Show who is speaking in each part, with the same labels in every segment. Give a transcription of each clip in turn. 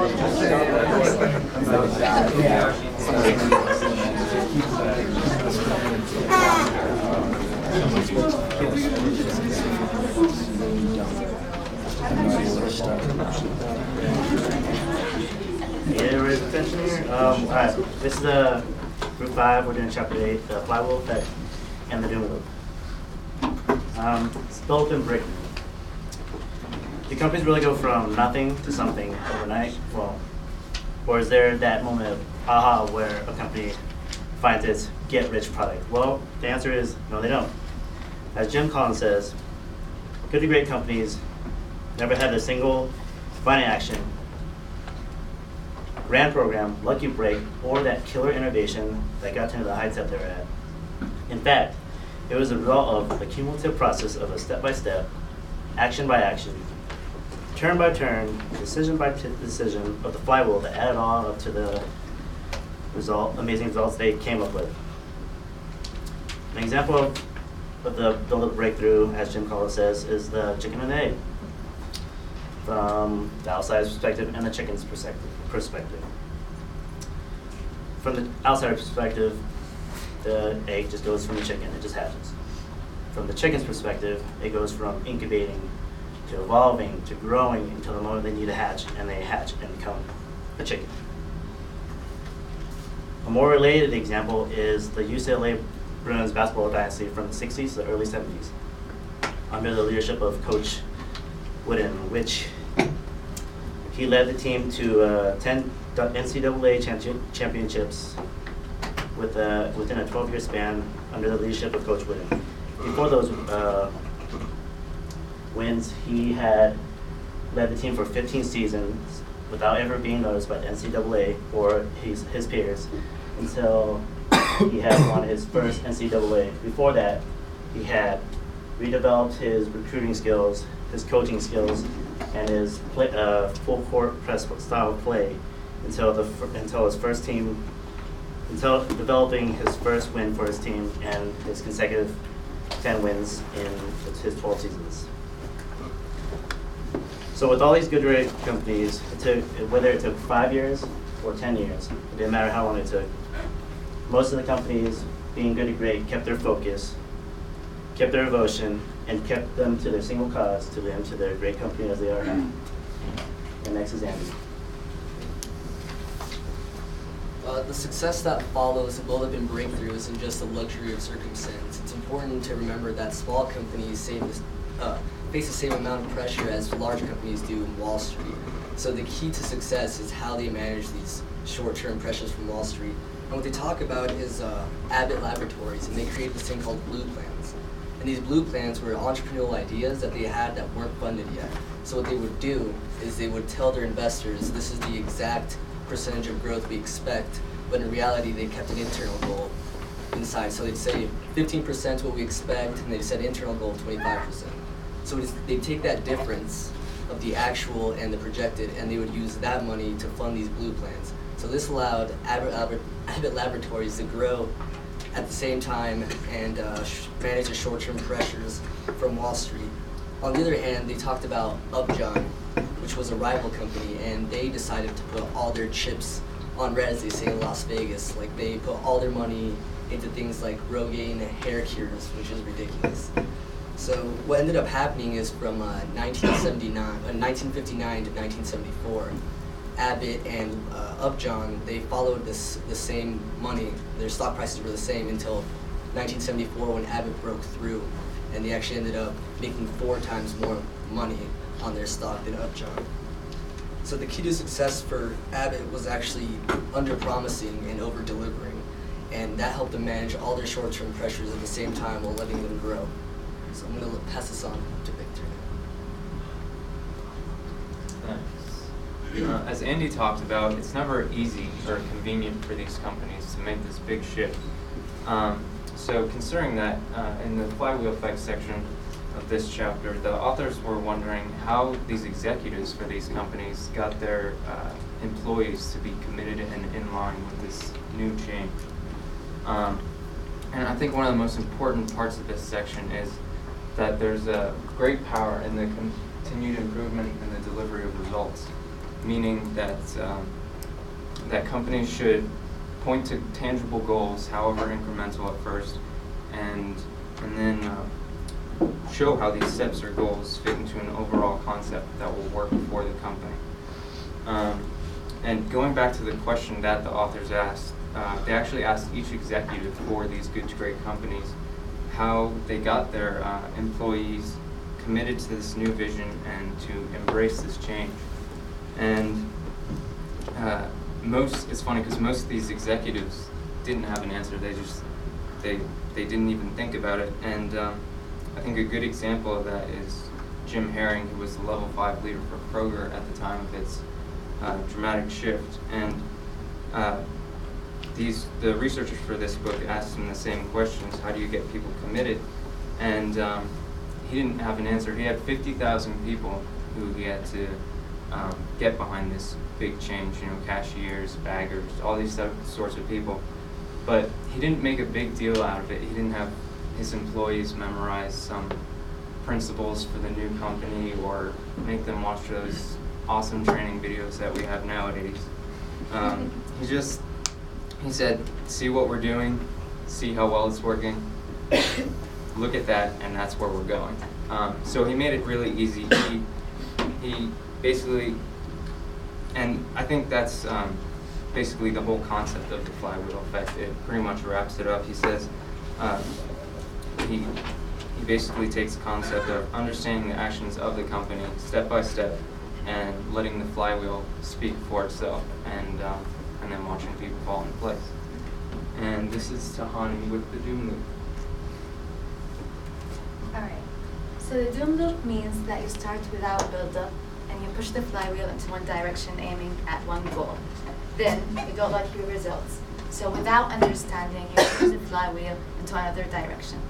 Speaker 1: Raise attention here. All right, this is the group 5. We're doing chapter 8, the flywheel effect and the doom loop. Develop and break. Do companies really go from nothing to something overnight? Well, or is there that moment of aha where a company finds its get-rich product? Well, the answer is no, they don't. As Jim Collins says, good to great companies never had a single finite action, grand program, lucky break, or that killer innovation that got them to the heights that they're at. In fact, it was a result of the cumulative process of a step-by-step, action by action, turn by turn, decision by decision of the flywheel that added all up to the amazing results they came up with. An example of the build-up breakthrough, as Jim Collins says, is the chicken and egg. From the outsider's perspective and the chicken's perspective. From the outsider's perspective, the egg just goes from the chicken, it just hatches. From the chicken's perspective, it goes from incubating to evolving to growing until the moment they need to hatch, and they hatch and become a chicken. A more related example is the UCLA Bruins basketball dynasty from the 60s to the early 70s, under the leadership of Coach Wooden, which he led the team to 10 NCAA championships within a 12-year span under the leadership of Coach Wooden. Before those wins, he had led the team for 15 seasons without ever being noticed by the NCAA or his peers until he had won his first NCAA. Before that, he had redeveloped his recruiting skills, his coaching skills, and his full court press style of play until developing his first win for his team and his consecutive 10 wins in his 12 seasons. So with all these good great companies, whether it took 5 years or 10 years, it didn't matter how long it took. Most of the companies, being good and great, kept their focus, kept their devotion, and kept them to their single cause, to their great company as they are now. And next is Andy.
Speaker 2: The success that follows a build-up and breakthrough isn't just a luxury of circumstance. It's important to remember that small companies face the same amount of pressure as large companies do in Wall Street. So the key to success is how they manage these short-term pressures from Wall Street. And what they talk about is Abbott Laboratories, and they created this thing called Blue Plans. And these Blue Plans were entrepreneurial ideas that they had that weren't funded yet. So what they would do is they would tell their investors, this is the exact percentage of growth we expect, but in reality they kept an internal goal inside. So they'd say 15% is what we expect, and they set internal goal of 25%. So they'd take that difference of the actual and the projected, and they would use that money to fund these Blue Plans. So this allowed Abbott Laboratories to grow at the same time and manage the short-term pressures from Wall Street. On the other hand, they talked about Allen-Giang, which was a rival company, and they decided to put all their chips on red, as they say in Las Vegas. Like, they put all their money into things like Rogaine hair cures, which is ridiculous. So what ended up happening is from 1959 to 1974, Abbott and Allen-Giang, they followed the same money. Their stock prices were the same until 1974 when Abbott broke through, and they actually ended up making 4 times more money on their stock than Allen-Giang. So the key to success for Abbott was actually under-promising and over-delivering, and that helped them manage all their short-term pressures at the same time while letting them grow. So I'm going to pass this on to Victor.
Speaker 3: Thanks. As Andy talked about, it's never easy or convenient for these companies to make this big shift. So considering that, in the flywheel effect section of this chapter, the authors were wondering how these executives for these companies got their employees to be committed and in line with this new change. And I think one of the most important parts of this section is that there's a great power in the continued improvement and the delivery of results. meaning that that companies should point to tangible goals, however incremental at first, and then show how these steps or goals fit into an overall concept that will work for the company. And going back to the question that the authors asked, they actually asked each executive for these good to great companies how they got their employees committed to this new vision and to embrace this change. And it's funny because most of these executives didn't have an answer. They didn't even think about it. And I think a good example of that is Jim Herring, who was the level 5 leader for Kroger at the time of its dramatic shift. And the researchers for this book asked him the same questions: how do you get people committed? And he didn't have an answer. He had 50,000 people who he had to get behind this big change, cashiers, baggers, all these sorts of people. But he didn't make a big deal out of it. He didn't have his employees memorize some principles for the new company or make them watch those awesome training videos that we have nowadays. He said, see what we're doing, see how well it's working, look at that, and that's where we're going. So he made it really easy. He basically, and I think that's basically the whole concept of the flywheel effect. It pretty much wraps it up. He says, he basically takes the concept of understanding the actions of the company step by step and letting the flywheel speak for itself, and then watching people fall into place. And this is Tahani with the Doom Loop.
Speaker 4: Alright, so the Doom Loop means that you start without build-up and you push the flywheel into one direction aiming at one goal. Then you don't like your results. So without understanding, you push the flywheel into another direction.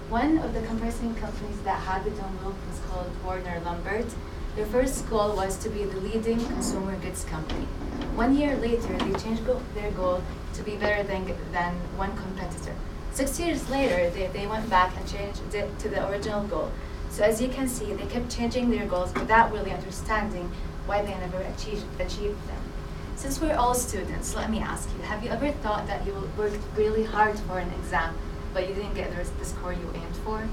Speaker 4: One of the compressing companies that had the Doom Loop was called Warner Lambert. Their first goal was to be the leading consumer goods company. 1 year later, they changed their goal to be better than one competitor. 6 years later, they went back and changed it to the original goal. So as you can see, they kept changing their goals without really understanding why they never achieved them. Since we're all students, let me ask you, have you ever thought that you worked really hard for an exam, but you didn't get the score you aimed for?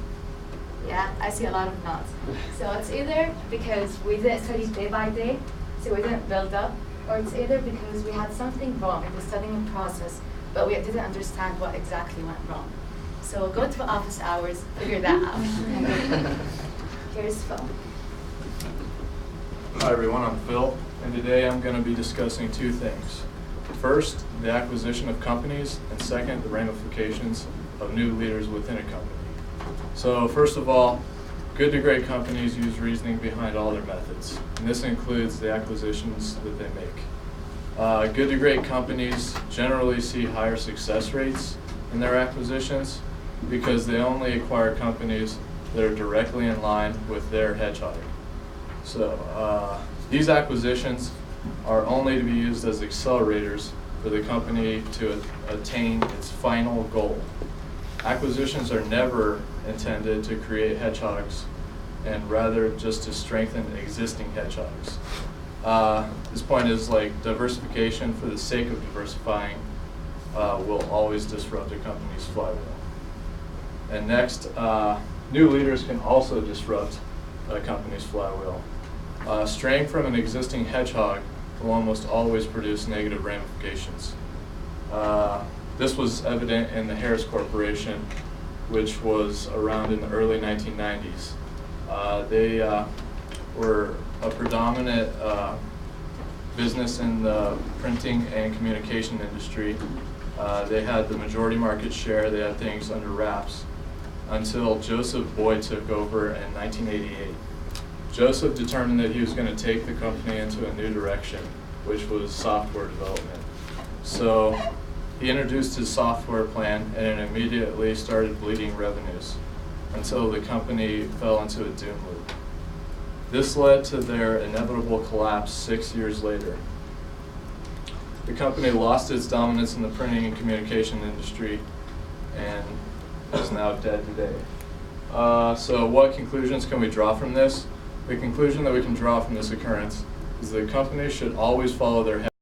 Speaker 4: Yeah, I see a lot of nods. So it's either because we didn't study day by day, so we didn't build up, or it's either because we had something wrong in the studying process, but we didn't understand what exactly went wrong. So go to office hours, figure that out. Here's Phil.
Speaker 5: Hi everyone, I'm Phil, and today I'm going to be discussing two things. First, the acquisition of companies, and second, the ramifications of new leaders within a company. So first of all, good to great companies use reasoning behind all their methods, and this includes the acquisitions that they make. Good to great companies generally see higher success rates in their acquisitions because they only acquire companies that are directly in line with their hedgehogging. So these acquisitions are only to be used as accelerators for the company to attain its final goal. Acquisitions are never intended to create hedgehogs, and rather just to strengthen existing hedgehogs. This point is like diversification for the sake of diversifying will always disrupt a company's flywheel. And next, new leaders can also disrupt a company's flywheel. Straying from an existing hedgehog will almost always produce negative ramifications. This was evident in the Harris Corporation, which was around in the early 1990s. They were a predominant business in the printing and communication industry. They had the majority market share. They had things under wraps until Joseph Boyd took over in 1988. Joseph determined that he was going to take the company into a new direction, which was software development. So he introduced his software plan, and it immediately started bleeding revenues until the company fell into a doom loop. This led to their inevitable collapse 6 years later. The company lost its dominance in the printing and communication industry and is now dead today. So what conclusions can we draw from this? The conclusion that we can draw from this occurrence is that companies should always follow their